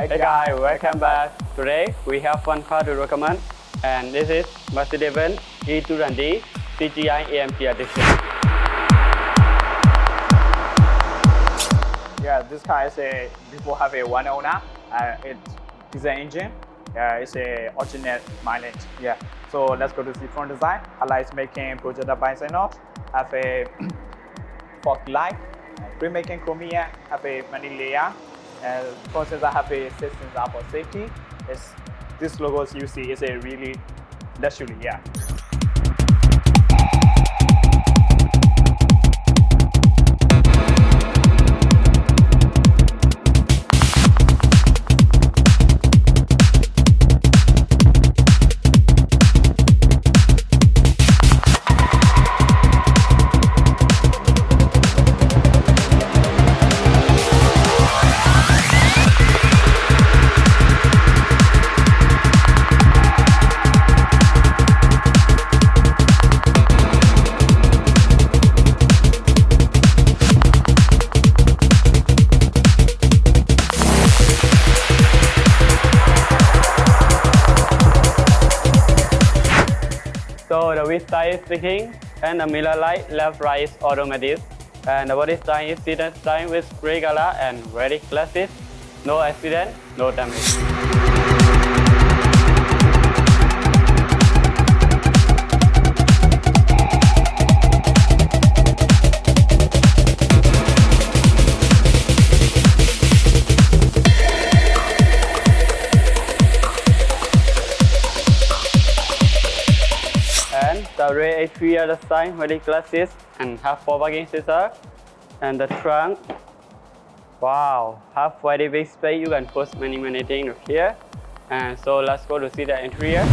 Hey guys, welcome back. Today we have one car to recommend, and this is MERCEDES-BENZ E220 CDI AMG edition. Yeah, this car is before have a one owner. It is an engine. It's a original mileage. Yeah. So let's go to the front design. Allah is making Projector Bi-Xenon. Have a fog light. Pre-making chromium. Have a many layer. Processor have a system for safety. This logos you see is a really luxury. Yeah. So the wheel side is speaking, and the mirror light left right is automatic, and the body style is seated style with grey color and very classy. No accident, no damage. And the rear exterior design very classic and have 4 parking sensors. And the trunk, wow, have very big space. You can put many things here. And so let's go to see the interior.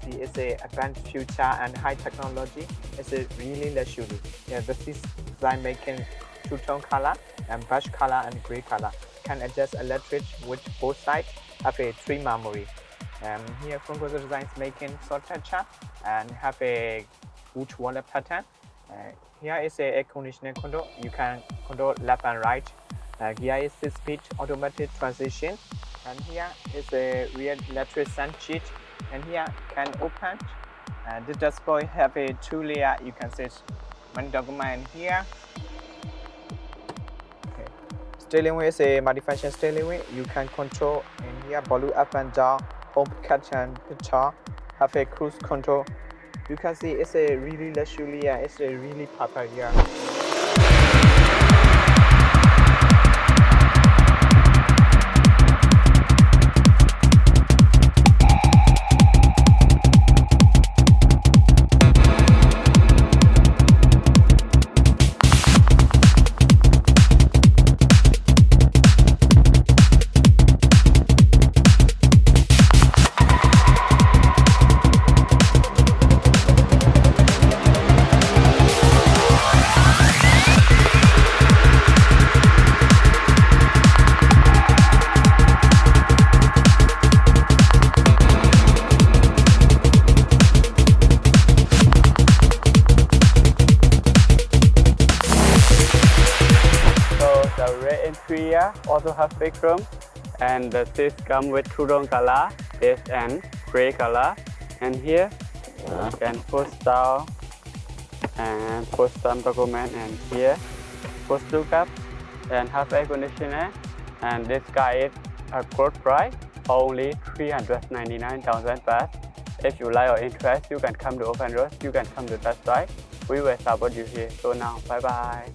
It's a advanced future and high technology. It's a really luxury. Yeah, this is design making two-tone color and brush color and gray color. Can adjust electric with both sides. Have a 3 memory. Here front control design is making soft toucher and have a wood wallet pattern. Here is a air conditioning control. You can control left and right. Here is 6-speed automatic transition. And here is a rear electric sun sheet. And here can open. This dashboard have a 2 layer. You can set one document here. Okay. Steering wheel is a multifunction steering wheel. You can control in here volume up and down, home cut and picture. Have a cruise control. You can see it's a really luxury. It's a really popular here. interior also have big room, and the seats come with two-tone color, beige and gray color. And here you can put down and put some document, and here put two cups and have air conditioner. And this guy is a good price, only 399,000 baht. If you like or interest, you can come to Open Road. You can come to test drive. We will support you here. So now, bye bye.